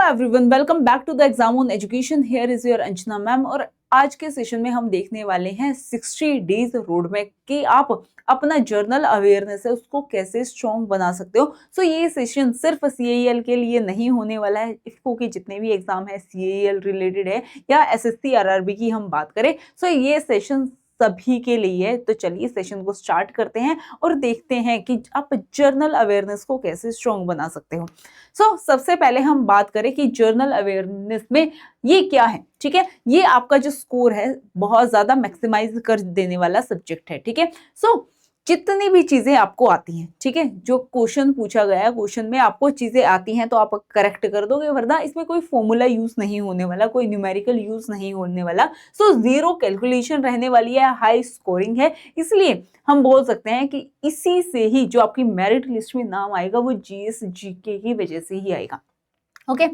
Everyone, welcome back to the exam on education. Here is your Anjana ma'am. और आज के session में हम देखने वाले हैं 60 डेज रोड मैप कि आप अपना जर्नल अवेयरनेस है उसको कैसे स्ट्रॉन्ग बना सकते हो। सो ये सेशन सिर्फ CAEL के लिए नहीं होने वाला है। इफको के जितने भी एग्जाम है CAEL रिलेटेड है या SSC RRB की हम बात करें, सो ये सेशन सभी के लिए है। तो चलिए सेशन को स्टार्ट करते हैं और देखते हैं कि आप जर्नल अवेयरनेस को कैसे स्ट्रॉन्ग बना सकते हो। सबसे पहले हम बात करें कि जर्नल अवेयरनेस में ये क्या है। ठीक है, ये आपका जो स्कोर है बहुत ज्यादा मैक्सिमाइज कर देने वाला सब्जेक्ट है। ठीक है, जितनी भी चीजें आपको आती हैं, ठीक है, जो क्वेश्चन पूछा गया है, क्वेश्चन में आपको चीजें आती हैं तो आप करेक्ट कर दोगे, वरना इसमें कोई फॉर्मूला यूज नहीं होने वाला, कोई न्यूमेरिकल यूज नहीं होने वाला। जीरो कैलकुलेशन रहने वाली है, हाई स्कोरिंग है। इसलिए हम बोल सकते हैं कि इसी से ही जो आपकी मेरिट लिस्ट में नाम आएगा वो GS GK की वजह से ही आएगा। ओके,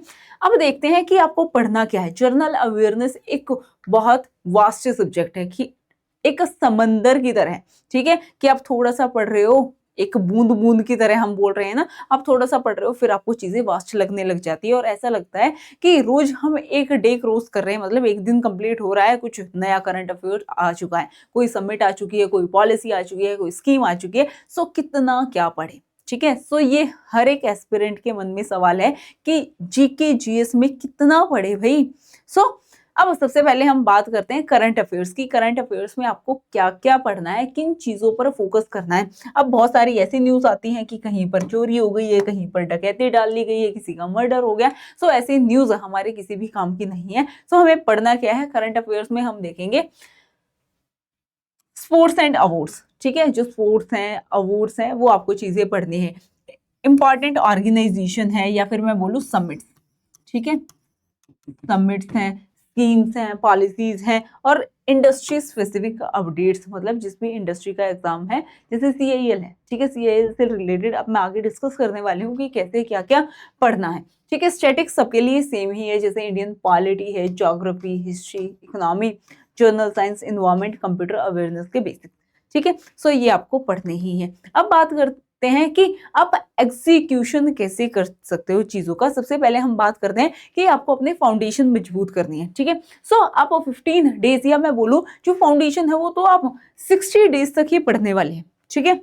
अब देखते हैं कि आपको पढ़ना क्या है। जर्नल अवेयरनेस एक बहुत वास्ट सब्जेक्ट है कि एक समंदर की तरह है। ठीक है, कि आप थोड़ा सा पढ़ रहे हो, एक बूंद बूंद की तरह हम बोल रहे हैं ना, आप थोड़ा सा पढ़ रहे हो फिर आपको चीजें वास्ट लगने लग जाती है और ऐसा लगता है कि रोज हम एक डे क्रॉस कर रहे हैं, मतलब एक दिन कंप्लीट हो रहा है, कुछ नया करंट अफेयर आ चुका है, कोई समिट आ चुकी है, कोई पॉलिसी आ चुकी है, कोई स्कीम आ चुकी है। कितना क्या पढ़े। ठीक है, ये हर एक एस्पिरेंट के मन में सवाल है कि GK GS में कितना पढ़े भाई। अब सबसे पहले हम बात करते हैं करंट अफेयर्स की। करंट अफेयर्स में आपको क्या क्या पढ़ना है, किन चीजों पर फोकस करना है। अब बहुत सारी ऐसी न्यूज आती हैं कि कहीं पर चोरी हो गई है, कहीं पर डकैती डाल दी गई है, किसी का मर्डर हो गया। ऐसी न्यूज हमारे किसी भी काम की नहीं है। हमें पढ़ना क्या है करंट अफेयर्स में, हम देखेंगे स्पोर्ट्स एंड अवार्ड्स। ठीक है, जो स्पोर्ट्स हैं, अवार्ड्स हैं, वो आपको चीजें पढ़नी है। इंपॉर्टेंट ऑर्गेनाइजेशन है या फिर मैं बोलूं समिट्स। ठीक है, समिट्स हैं, स्कीम्स हैं, पॉलिसीज हैं और इंडस्ट्री स्पेसिफिक अपडेट्स, मतलब जिस भी इंडस्ट्री का एग्जाम है, जैसे CAEL है। ठीक है, CAEL से रिलेटेड अब मैं आगे डिस्कस करने वाली हूँ कि कैसे क्या क्या पढ़ना है। ठीक है, स्टैटिक्स सबके लिए सेम ही है, जैसे इंडियन पॉलिटी है, geography, history, economy, journal science, environment, computer awareness के बेसिक। ठीक है, ये आपको पढ़ने ही है। अब बात करते हैं कि आप एग्जीक्यूशन कैसे कर सकते हो चीजों का। सबसे पहले हम बात करते हैं कि आपको अपने फाउंडेशन मजबूत करनी है। ठीक है, आप 15 डेज या मैं बोलूं जो फाउंडेशन है वो तो आप 60 डेज तक ही पढ़ने वाले हैं। ठीक है,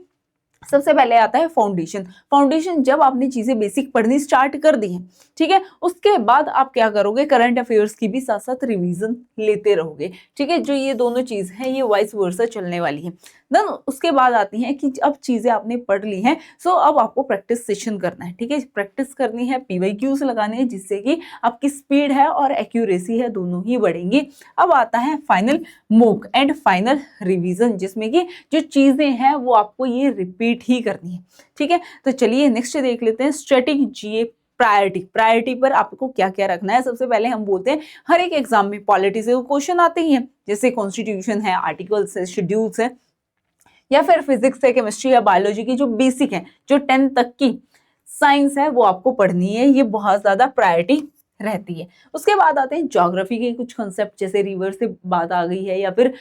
सबसे पहले आता है फाउंडेशन। फाउंडेशन जब आपने चीजें बेसिक पढ़नी स्टार्ट कर दी हैं, ठीक है, उसके बाद आप क्या करोगे, करंट अफेयर्स की भी साथ साथ रिवीजन लेते रहोगे। ठीक है, जो ये दोनों चीज हैं ये वाइस वर्सा चलने वाली है। देन उसके बाद आती है कि अब चीजें आपने पढ़ ली हैं, अब आपको प्रैक्टिस सेशन करना है। ठीक है, प्रैक्टिस करनी है, PYQs लगाने हैं, जिससे कि आपकी स्पीड है और एक्यूरेसी है दोनों ही बढ़ेंगी। अब आता है final mock and final revision, जिसमें कि जो चीजें हैं वो आपको ये रिपीट ही करनी है। ठीक है, तो चलिए नेक्स्ट देख लेते हैं स्टैटिक GA प्रायोरिटी पर आपको क्या क्या रखना है। सबसे पहले हम बोलते हैं हर एक एग्जाम में पॉलिटी से क्वेश्चन आते ही हैं, जैसे कॉन्स्टिट्यूशन है, आर्टिकल्स है, शेड्यूल्स है, या फिर फिजिक्स है, केमिस्ट्री या बायोलॉजी की जो बेसिक है, जो 10 तक की साइंस है वो आपको पढ़नी है, ये बहुत ज्यादा प्रायोरिटी रहती है। उसके बाद आते हैं ज्योग्राफी के कुछ कॉन्सेप्ट, जैसे रिवर से बात आ गई है या फिर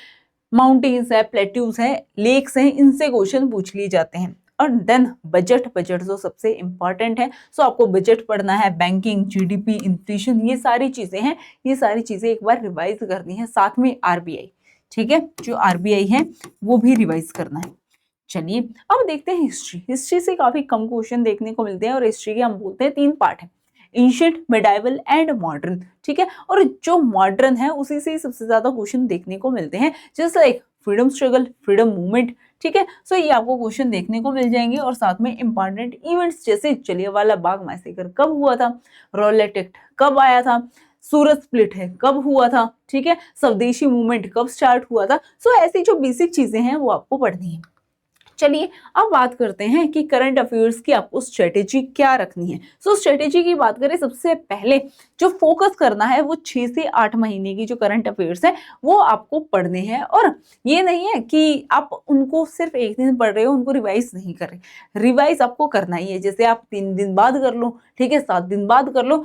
माउंटेन्स है, प्लेट्यूज है, लेक्स हैं, इनसे क्वेश्चन पूछ लिए जाते हैं। और देन बजट जो सबसे इंपॉर्टेंट है। आपको बजट पढ़ना है, बैंकिंग, GDP, इन्फ्लेशन, ये सारी चीजें हैं, ये सारी चीजें एक बार रिवाइज करनी है। साथ में RBI, ठीक है, जो RBI है वो भी रिवाइज करना है। चलिए अब देखते हैं हिस्ट्री से काफी कम क्वेश्चन देखने को मिलते हैं और हिस्ट्री के हम बोलते हैं 3 पार्ट है, एंशिएंट, मिडाइवल एंड मॉडर्न। ठीक है, और जो मॉडर्न है उसी से सबसे ज्यादा क्वेश्चन देखने को मिलते हैं, जैसे like freedom struggle, freedom movement. ठीक है, ये आपको क्वेश्चन देखने को मिल जाएंगे। और साथ में इंपॉर्टेंट इवेंट्स, जैसे जलियांवाला बाग मैसेकर कब हुआ था, रॉलेट एक्ट कब आया था, सूरत स्प्लिट है कब हुआ था, ठीक है, स्वदेशी मूवमेंट कब स्टार्ट हुआ था। ऐसी जो बेसिक चीजें हैं वो आपको पढ़नी है। चलिए अब बात करते हैं कि करंट अफेयर्स की आपको स्ट्रेटेजी क्या रखनी है। स्ट्रेटेजी की बात करें, सबसे पहले जो फोकस करना है वो 6 से 8 महीने की जो करंट अफेयर्स है वो आपको पढ़ने हैं। और ये नहीं है कि आप उनको सिर्फ एक दिन पढ़ रहे हो, उनको रिवाइज नहीं कर रहे, रिवाइज आपको करना ही है। जैसे आप 3 दिन बाद कर लो, ठीक है, 7 दिन बाद कर लो।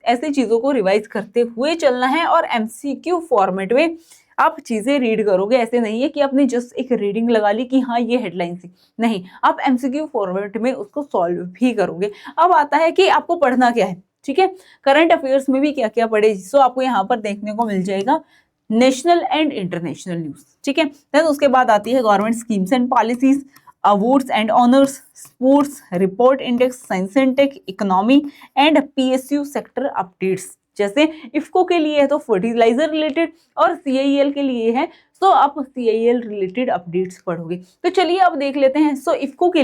ऐसी चीजों को रिवाइज करते हुए चलना है और MCQ फॉर्मेट में आप चीजें रीड करोगे। ऐसे नहीं है कि आपने जस्ट एक रीडिंग लगा ली कि हाँ ये हेडलाइन थी, नहीं, आप MCQ फॉर्मेट में उसको सॉल्व भी करोगे। अब आता है कि आपको पढ़ना क्या है। ठीक है। करंट अफेयर्स में भी क्या क्या पढ़े, सो आपको यहाँ पर देखने को मिल जाएगा नेशनल एंड इंटरनेशनल न्यूज, ठीक है। देन उसके बाद आती है government schemes and policies, awards and honours, sports, report index, science and tech, economy and PSU sector updates. जैसे इफ्को के लिए है तो फर्टिलाइजर रिलेटेड, और सीआईएल के लिए है तो आप सीआईएल रिलेटेड अपडेट्स पढ़ोगे। तो चलिए अब देख लेते हैं। सो इफ्को के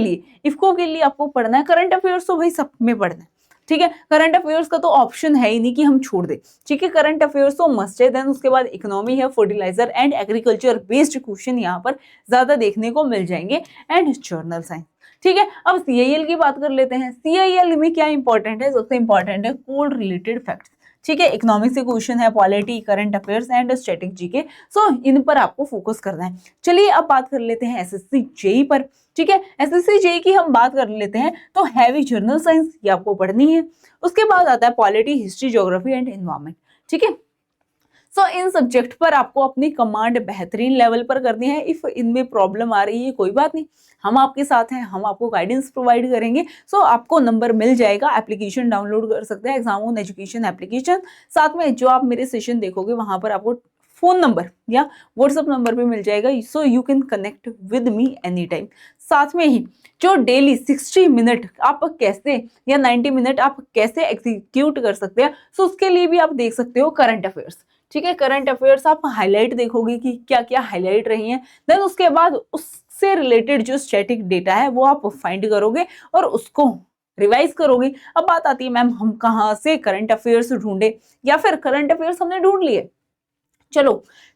लिए आपको पढ़ना है करंट अफेयर्स, तो भाई सब में पढ़ना है, ठीक है। करंट अफेयर्स का तो ऑप्शन है ही नहीं कि हम छोड़ दें, ठीक है। करंट अफेयर्स तो मस्ट है। देन उसके बाद इकोनॉमी है, fertiliser and agriculture based question यहाँ पर ज्यादा देखने को मिल जाएंगे, एंड जर्नल साइंस, ठीक है। अब सीआईएल की बात कर लेते हैं। सीआईएल में क्या इंपॉर्टेंट है, सबसे इंपॉर्टेंट है कोल रिलेटेड फैक्ट्स, ठीक है। इकोनॉमिक्स से क्वेश्चन है, polity, current affairs and static GK, so इन पर आपको फोकस करना है। चलिए अब बात कर लेते हैं एसएससी जेई पर, ठीक है। एसएससी जेई की हम बात कर लेते हैं तो हैवी जर्नल साइंस ये आपको पढ़नी है। उसके बाद आता है polity, history, geography and environment, ठीक है। सो इन सब्जेक्ट पर आपको अपनी कमांड बेहतरीन लेवल पर करनी है। इफ इनमें प्रॉब्लम आ रही है कोई बात नहीं, हम आपके साथ हैं, हम आपको गाइडेंस प्रोवाइड करेंगे। सो आपको नंबर मिल जाएगा, एप्लीकेशन डाउनलोड कर सकते हैं, एग्जाम ऑन एजुकेशन एप्लीकेशन। साथ में जो आप मेरे सेशन देखोगे वहां पर आपको फोन नंबर या व्हाट्सएप नंबर भी मिल जाएगा, so you can connect with me any time. साथ में ही जो डेली 60 मिनट आप कैसे या 90 मिनट आप कैसे एग्जीक्यूट कर सकते हैं, सो उसके लिए भी आप देख सकते हो करंट अफेयर्स, ठीक है। करंट अफेयर्स आप हाईलाइट देखोगे कि क्या क्या हाईलाइट रही हैं। देन उसके बाद उससे रिलेटेड जो स्टैटिक डेटा है वो आप फाइंड करोगे और उसको रिवाइज करोगे। अब बात आती है मैम हम कहाँ से करंट अफेयर्स ढूंढे, या फिर करंट अफेयर्स हमने ढूंढ लिए, चलो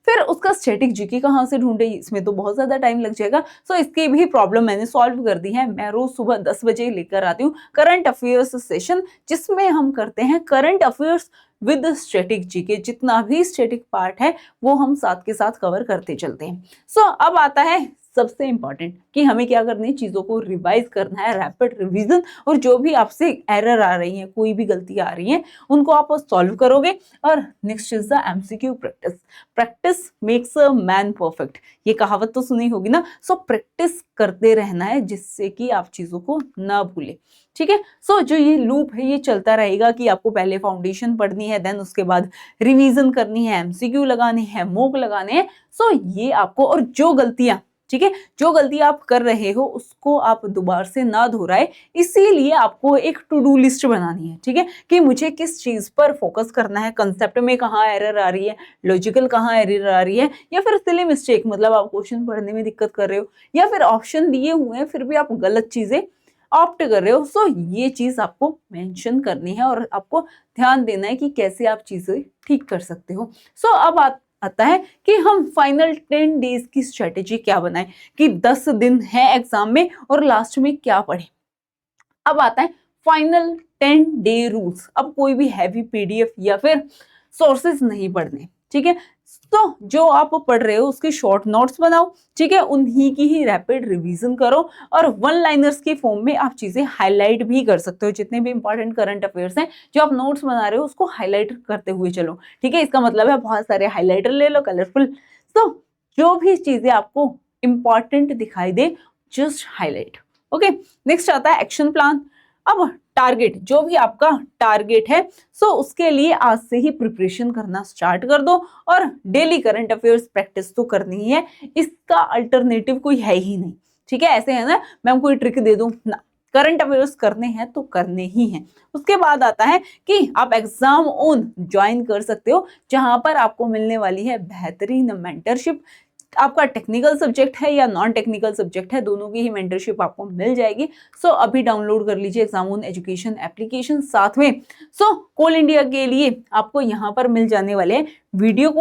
फिर उसका स्टैटिक जीके कहाँ से ढूंढे, इसमें तो बहुत ज्यादा टाइम लग जाएगा। सो इसकी भी प्रॉब्लम मैंने सॉल्व कर दी है। मैं रोज सुबह 10 बजे लेकर आती हूँ करंट अफेयर्स सेशन, जिसमें हम करते हैं current affairs with static GK. जितना भी स्टैटिक पार्ट है वो हम साथ के साथ कवर करते चलते हैं। सो अब आता है सबसे इंपॉर्टेंट कि हमें क्या करनी है, चीजों को रिवाइज करना है, रैपिड रिवीजन। और जो भी आपसे एरर आ रही है, कोई भी गलती आ रही है, उनको आप सॉल्व करोगे। और next is the MCQ practice. Practice makes a man perfect, ये कहावत तो सुनी होगी ना। सो प्रैक्टिस करते रहना है जिससे कि आप चीजों को ना भूले, ठीक है। सो जो ये लूप है ये चलता रहेगा कि आपको पहले फाउंडेशन पढ़नी है, देन उसके बाद रिवीजन करनी है, एमसीक्यू लगाने हैं, मॉक लगाने हैं। सो ये आपको, और जो गलतियां, ठीक है, जो गलती आप कर रहे हो उसको आप दोबारा से ना दोहराए, इसीलिए आपको एक टू डू लिस्ट बनानी है, ठीक है, कि मुझे किस चीज पर फोकस करना है, कंसेप्ट में कहाँ एरर आ रही है, लॉजिकल कहाँ एरर आ रही है, या फिर सिली मिस्टेक, मतलब आप क्वेश्चन पढ़ने में दिक्कत कर रहे हो, या फिर ऑप्शन दिए हुए हैं फिर भी आप गलत चीजें ऑप्ट कर रहे हो। सो ये चीज आपको मेंशन करनी है और आपको ध्यान देना है कि कैसे आप चीजें ठीक कर सकते हो। सो अब आता है कि हम फाइनल 10 डेज की स्ट्रेटेजी क्या बनाएं, कि 10 दिन है एग्जाम में और लास्ट में क्या पढ़े। अब आता है फाइनल 10 डे रूल्स। अब कोई भी हैवी पीडीएफ या फिर सोर्सेज नहीं पढ़ने, ठीक है। तो जो आप पढ़ रहे हो उसके शॉर्ट नोट्स बनाओ, ठीक है, उन्हीं की ही रैपिड रिवीजन करो, और वन लाइनर्स के फॉर्म में आप चीजें हाईलाइट भी कर सकते हो। जितने भी इंपॉर्टेंट करंट अफेयर्स हैं जो आप नोट्स बना रहे हो उसको हाईलाइट करते हुए चलो, ठीक है। इसका मतलब है बहुत सारे हाईलाइटर ले लो, कलरफुल। तो जो भी चीजें आपको इंपॉर्टेंट दिखाई they just highlight, okay. Next आता है एक्शन प्लान। अब टारगेट, जो भी आपका टारगेट है, सो उसके लिए आज से ही प्रिपरेशन करना स्टार्ट कर दो, और डेली करंट अफेयर्स प्रैक्टिस तो करनी ही है, इसका अल्टरनेटिव कोई है ही नहीं, ठीक है। ऐसे है ना मैं कोई ट्रिक दे दूं ना, करंट अफेयर्स करने हैं तो करने ही हैं। उसके बाद आता है कि आप एग्जाम ऑन ज्वाइन कर सकते हो, जहां पर आपको मिलने वाली है बेहतरीन मेंटरशिप। आपका टेक्निकल सब्जेक्ट है या नॉन टेक्निकल सब्जेक्ट है, दोनों की ही मेंटरशिप आपको मिल जाएगी। सो अभी डाउनलोड कर लीजिए एग्जाम ऑन एजुकेशन एप्लीकेशन। साथ में कोल इंडिया के लिए आपको यहाँ पर मिल जाने वाले हैं वीडियो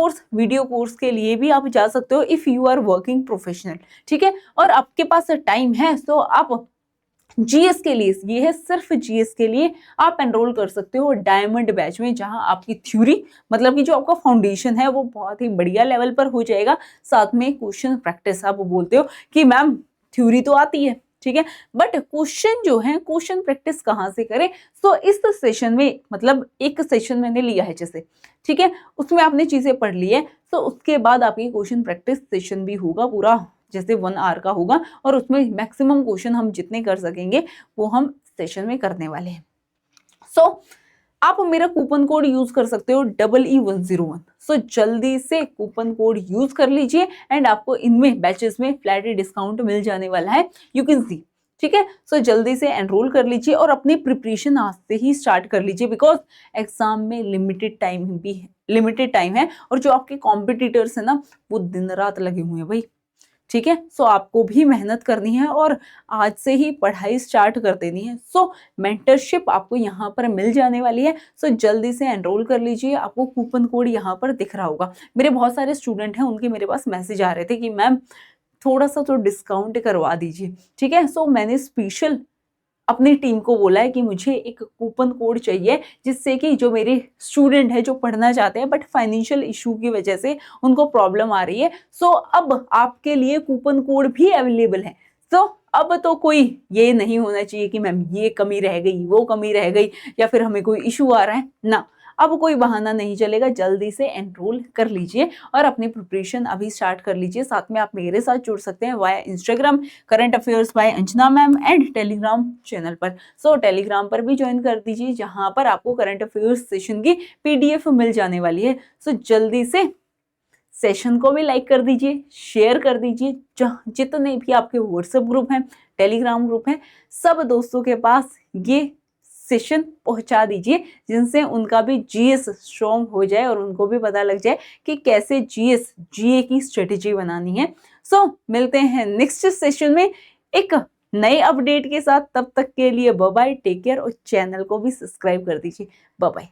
कोर्स के लिए भी आप जा सकते हो if you are working professional, ठीक है। और आपके पास टाइम है तो आप जीएस के लिए, ये है सिर्फ जीएस के लिए, आप एनरोल कर सकते हो डायमंड बैच में, जहां आपकी थ्योरी, मतलब कि जो आपका फाउंडेशन है वो बहुत ही बढ़िया लेवल पर हो जाएगा। साथ में क्वेश्चन प्रैक्टिस। आप बोलते हो कि मैम थ्योरी तो आती है, ठीक है, बट क्वेश्चन जो है क्वेश्चन प्रैक्टिस कहाँ से करें। तो इस सेशन में, मतलब एक सेशन मैंने लिया है जैसे, ठीक है, उसमें आपने चीजें पढ़ ली है, तो उसके बाद आपकी क्वेश्चन प्रैक्टिस सेशन भी होगा पूरा, जैसे 1 आवर का होगा, और उसमें मैक्सिमम क्वेश्चन हम जितने कर सकेंगे वो हम सेशन में करने वाले हैं। सो आप मेरा कूपन कोड यूज कर सकते हो EE101। सो जल्दी से कूपन कोड यूज कर लीजिए एंड आपको इनमें बैचेस में फ्लैट डिस्काउंट मिल जाने वाला है, यू कैन सी। ठीक है, सो जल्दी से एनरोल कर लीजिए और अपनी प्रिपरेशन आज से ही स्टार्ट कर लीजिए, बिकॉज एग्जाम में लिमिटेड टाइम है और जो आपके कॉम्पिटिटर्स है ना वो दिन रात लगे हुए हैं भाई। ठीक है, सो आपको भी मेहनत करनी है और आज से ही पढ़ाई स्टार्ट कर देनी है। सो मेंटरशिप आपको यहाँ पर मिल जाने वाली है। सो जल्दी से एनरोल कर लीजिए, आपको कूपन कोड यहाँ पर दिख रहा होगा। मेरे बहुत सारे स्टूडेंट हैं, उनके मेरे पास मैसेज आ रहे थे कि मैम थोड़ा सा तो डिस्काउंट करवा दीजिए। ठीक है, सो मैंने स्पेशल अपनी टीम को बोला है कि मुझे एक कूपन कोड चाहिए, जिससे कि जो मेरे स्टूडेंट है जो पढ़ना चाहते हैं बट फाइनेंशियल इशू की वजह से उनको प्रॉब्लम आ रही है, सो अब आपके लिए कूपन कोड भी अवेलेबल है। सो अब तो कोई ये नहीं होना चाहिए कि मैम ये कमी रह गई, वो कमी रह गई, या फिर हमें कोई इशू आ रहा है ना। अब कोई बहाना नहीं चलेगा, जल्दी से एनरोल कर लीजिए और अपनी प्रिपरेशन अभी स्टार्ट कर लीजिए। साथ में आप मेरे साथ जुड़ सकते हैं via Instagram current affairs by Anjana ma'am and Telegram channel पर। सो टेलीग्राम पर भी ज्वाइन कर दीजिए, जहां पर आपको करंट अफेयर्स सेशन की PDF मिल जाने वाली है। सो जल्दी से सेशन को भी लाइक कर दीजिए, शेयर कर दीजिए, जितने भी आपके व्हाट्सएप ग्रुप हैं, टेलीग्राम ग्रुप हैं, सब दोस्तों के पास ये सेशन पहुंचा दीजिए, जिनसे उनका भी GS स्ट्रॉन्ग हो जाए और उनको भी पता लग जाए कि कैसे GA की स्ट्रेटेजी बनानी है। सो मिलते हैं नेक्स्ट सेशन में एक नए अपडेट के साथ। तब तक के लिए बाय बाय, टेक केयर और चैनल को भी सब्सक्राइब कर दीजिए। Bye bye.